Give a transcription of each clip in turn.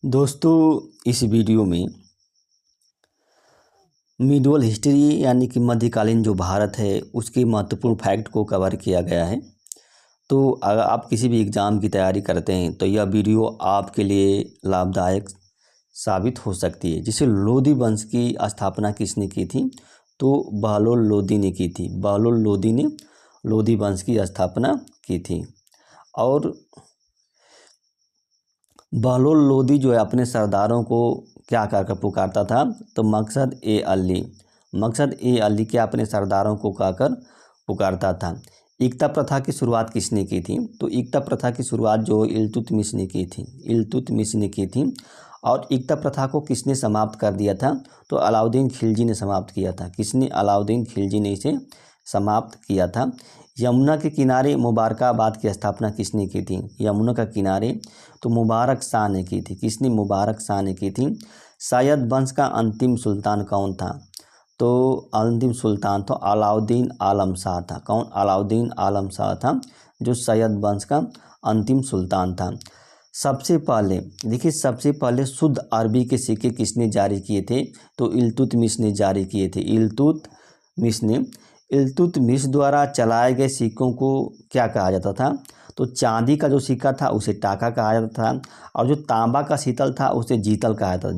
दोस्तों, इस वीडियो में मिडवल हिस्ट्री यानी कि मध्यकालीन जो भारत है उसके महत्वपूर्ण फैक्ट को कवर किया गया है। तो अगर आप किसी भी एग्ज़ाम की तैयारी करते हैं तो यह वीडियो आपके लिए लाभदायक साबित हो सकती है। जैसे लोदी वंश की स्थापना किसने की थी? तो बहलोल लोदी ने की थी। बहलोल लोदी ने लोदी वंश की स्थापना की थी। और बहलोल लोदी जो है अपने सरदारों को क्या कहकर पुकारता था? तो मकसद ए अली क्या अपने सरदारों को कहकर पुकारता था। एकता प्रथा की शुरुआत किसने की थी? तो एकता प्रथा की शुरुआत जो इल्तुतमिश ने की थी। इल्तुतमिश ने की थी। और एकता प्रथा को किसने समाप्त कर दिया था? तो अलाउद्दीन खिलजी ने समाप्त किया था। किसने? अलाउद्दीन खिलजी ने इसे समाप्त किया था। यमुना के किनारे मुबारकाबाद की स्थापना किसने की थी? यमुना का किनारे तो मुबारक शाह ने की थी। किसने? मुबारक शाह ने की थी। सैयद वंश का अंतिम सुल्तान कौन था? तो अंतिम सुल्तान तो अलाउद्दीन आलम शाह था। कौन? अलाउद्दीन आलम शाह था जो सैयद वंश का अंतिम सुल्तान था। सबसे पहले शुद्ध अरबी के सिक्के किसने जारी किए थे? तो इल्तुतमिश ने जारी किए थे। इल्तुतमिश द्वारा चलाए गए सिक्कों को क्या कहा जाता था? तो चांदी का जो सिक्का था उसे टाका कहा जाता था। और जो तांबा का शीतल था उसे जीतल कहा जाता था।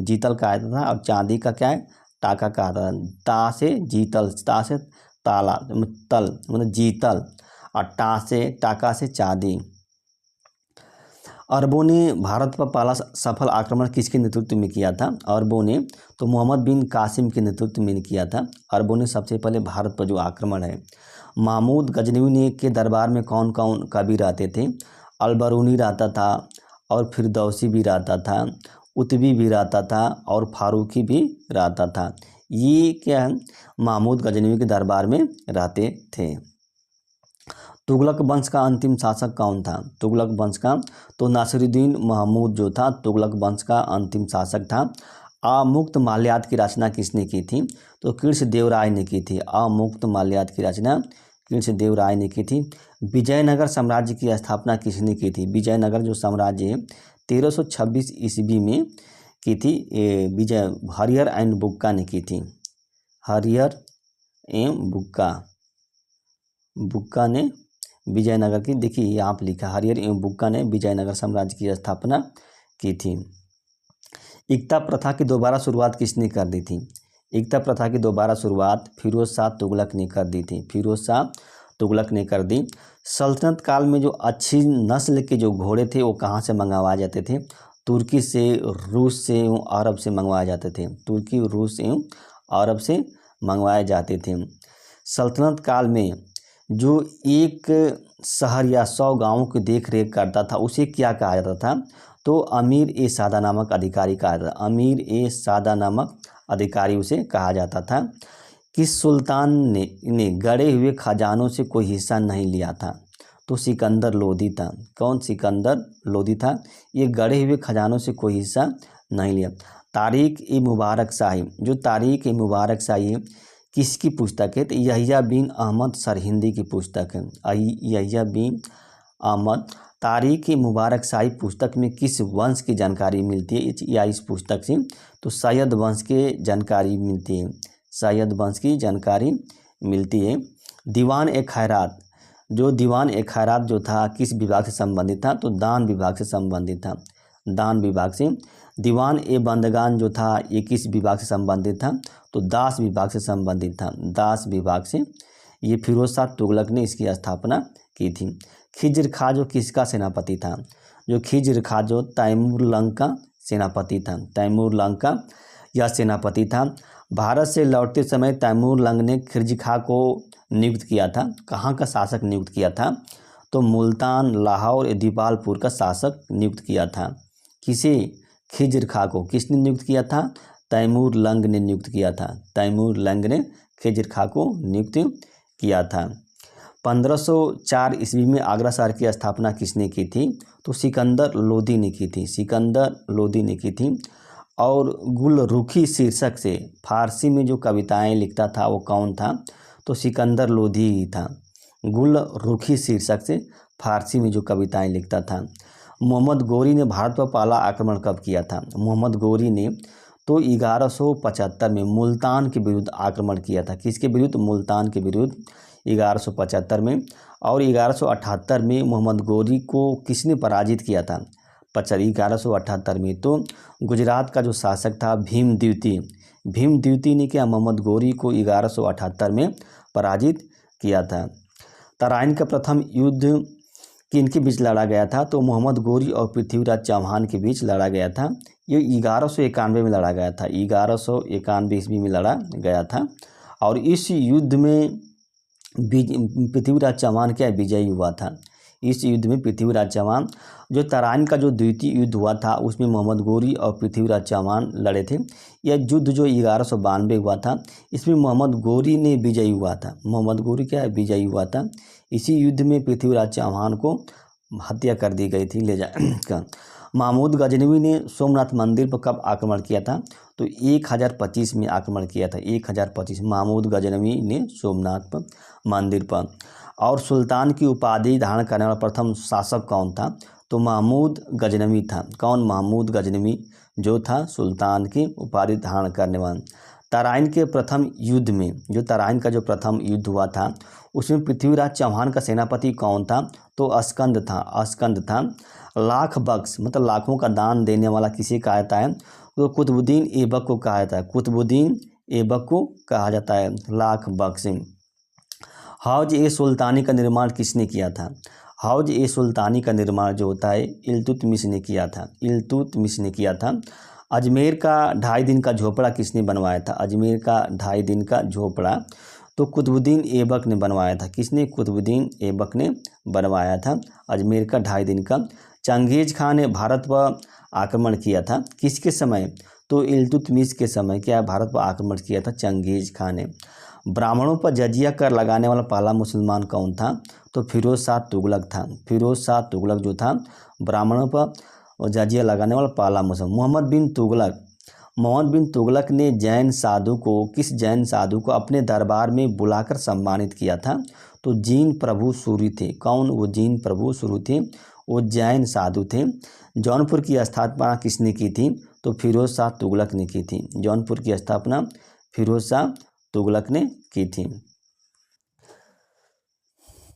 जीतल कहा जाता था। और चांदी का क्या है? टाका कहा जाता था। ता से जीतल, ता से ताला तल मतलब जीतल, और टाका से चांदी। अरबों ने भारत पर पहला सफल आक्रमण किसके नेतृत्व में किया था? अरबों ने तो मोहम्मद बिन कासिम के नेतृत्व में किया था। अरबों ने सबसे पहले भारत पर जो आक्रमण है। महमूद गजनवी ने के दरबार में कौन कौन कवि रहते थे? अलबरूनी रहता था, और फिरदौसी भी रहता था, उतबी भी रहता था, और फारूकी भी रहता था। ये क्या है? महमूद गजनवी के दरबार में रहते थे। तुगलक वंश का अंतिम शासक कौन था? तुगलक वंश का तो नासिरुद्दीन महमूद जो था तुगलक वंश का अंतिम शासक था। अमुक्त माल्यार्थ की रचना किसने की थी? तो कृष्णदेवराय ने की थी। अमुक्त माल्यार्थ की रचना कृष्णदेवराय ने की थी। विजयनगर साम्राज्य की स्थापना किसने की थी? विजयनगर जो साम्राज्य है 1326 ईस्वी में की थी। हरिहर एंड बुक्का ने की थी। हरिहर एवं बुक्का ने विजयनगर की, देखिए यहाँ पर लिखा, हरिहर एवं बुक्का ने विजयनगर साम्राज्य की स्थापना की थी। एकता प्रथा की दोबारा शुरुआत किसने कर दी थी? एकता प्रथा की दोबारा शुरुआत फिरोज शाह तुगलक ने कर दी थी। फिरोज शाह तुगलक ने कर दी। सल्तनत काल में जो अच्छी नस्ल के जो घोड़े थे वो कहाँ से मंगवाए जाते थे? तुर्की से, रूस से एवं अरब से मंगवाए जाते थे। तुर्की, रूस एवं अरब से मंगवाए जाते थे। सल्तनत काल में जो एक शहर या 100 गाँवों की देख रेख करता था उसे क्या कहा जाता था? तो अमीर ए सादा नामक अधिकारी कहा जाता था। अमीर ए सादा नामक अधिकारी उसे कहा जाता था। किस सुल्तान ने गड़े हुए खजानों से कोई हिस्सा नहीं लिया था? तो सिकंदर लोदी था। कौन? सिकंदर लोदी था। ये गड़े हुए खजानों से कोई हिस्सा नहीं लिया। तारीख ए मुबारक शाही, जो तारीख ए मुबारक शाही किसकी पुस्तक है? तो यहिया बिन अहमद सरहिंदी की पुस्तक है। यहिया बिन अहमद। तारीख ए मुबारक शाही पुस्तक में किस वंश की जानकारी मिलती है या इस पुस्तक से? तो सैयद वंश के जानकारी मिलती है। सैयद वंश की जानकारी मिलती है। दीवान ए खैरात, जो दीवान ए खैरात जो था किस विभाग से संबंधित था? तो दान विभाग से संबंधित था। दान विभाग से। दीवान ए बंदगान जो था ये किस विभाग से संबंधित था? तो दास विभाग से संबंधित था। दास विभाग से। ये फिरोज शाह तुगलक ने इसकी स्थापना की थी। खिज्र खां जो किसका सेनापति था? जो खिज्र खां जो तैमूर लंग का सेनापति था। तैमूर लंग का यह सेनापति था। भारत से लौटते समय तैमूर लंग ने खिज्र खां को नियुक्त किया था। कहाँ का शासक नियुक्त किया था? तो मुल्तान, लाहौर, दीपालपुर का शासक नियुक्त किया था। किसे? खिज्र खां को। किसने नियुक्त किया था? तैमूर लंग ने नियुक्त किया था। तैमूर लंग ने खिज्र खां को नियुक्त किया था। 1504 ईस्वी में आगरा शहर की स्थापना किसने की थी? तो सिकंदर लोदी ने की थी। सिकंदर लोदी ने की थी। और गुलरुखी शीर्षक से फारसी में जो कविताएं लिखता था वो कौन था? तो सिकंदर लोदी ही था। गुलरुखी शीर्षक से फारसी में जो कविताएं लिखता था। मोहम्मद गोरी ने भारत पर पहला आक्रमण कब किया था? मोहम्मद गोरी ने तो 1175 में मुल्तान के विरुद्ध आक्रमण किया था। किसके विरुद्ध? मुल्तान के विरुद्ध 1175 में। और 1178 में मोहम्मद गोरी को किसने पराजित किया था? 1178 में तो गुजरात का जो शासक था भीम द्वितीय ने क्या मोहम्मद गोरी को 1178 में पराजित किया था। तराइन का प्रथम युद्ध किनके बीच लड़ा गया था? तो मोहम्मद गोरी और पृथ्वीराज चौहान के बीच लड़ा गया था। ये 1191 में लड़ा गया था, 1191 ईस्वी में लड़ा गया था। और इस युद्ध में पृथ्वीराज चौहान क्या विजयी हुआ था? इस युद्ध में पृथ्वीराज चौहान, जो तराइन का जो द्वितीय युद्ध हुआ था उसमें मोहम्मद गोरी और पृथ्वीराज चौहान लड़े थे। यह युद्ध जो 1192 हुआ था इसमें मोहम्मद गोरी ने विजयी हुआ था। मोहम्मद गोरी क्या विजयी हुआ था। इसी युद्ध में पृथ्वीराज चौहान को हत्या कर दी गई थी ले जा। महमूद गजनवी ने सोमनाथ मंदिर पर कब आक्रमण किया था? तो 1025 में आक्रमण किया था। 1025 महमूद गजनवी ने सोमनाथ मंदिर पर। और सुल्तान की उपाधि धारण करने वाला प्रथम शासक कौन था? तो महमूद गजनवी था। कौन? महमूद गजनवी जो था सुल्तान की उपाधि धारण करने वाला। तराइन के प्रथम युद्ध में, जो तराइन का जो प्रथम युद्ध हुआ था उसमें पृथ्वीराज चौहान का सेनापति कौन था? तो अस्कंद था। लाख बख्श मतलब लाखों का दान देने वाला किसे कहा जाता है? तो कुतुबुद्दीन ऐबक को कहा जाता है। कुतुबुद्दीन ऐबक को कहा जाता है लाख बख्श। हौज ए सुल्तानी का निर्माण किसने किया था? हौज ए सुल्तानी का निर्माण जो होता है इल्तुतमिश ने किया था। अजमेर का 2.5 दिन का झोपड़ा किसने बनवाया था? अजमेर का 2.5 दिन का झोपड़ा तो कुतुबुद्दीन ऐबक ने बनवाया था। किसने? कुतुबुद्दीन ऐबक ने बनवाया था अजमेर का 2.5 दिन का। चंगेज खान ने भारत पर आक्रमण किया था किसके समय? तो इल्तुतमिश के समय क्या भारत पर आक्रमण किया था चंगेज खान ने। ब्राह्मणों पर जजिया कर लगाने वाला पहला मुसलमान कौन था? तो फिरोज शाह तुगलक था। फिरोज शाह तुगलक जो था ब्राह्मणों पर जजिया लगाने वाला पहला मुसलमान। मोहम्मद बिन तुगलक ने किस जैन साधु को अपने दरबार में बुलाकर सम्मानित किया था? तो जीन प्रभु सूरी थे। कौन? वो जीन प्रभु सूरी थे, वो जैन साधु थे। जौनपुर की स्थापना किसने की थी? तो फिरोज शाह तुगलक ने की थी। जौनपुर की स्थापना फिरोज शाह तुगलक ने की थी।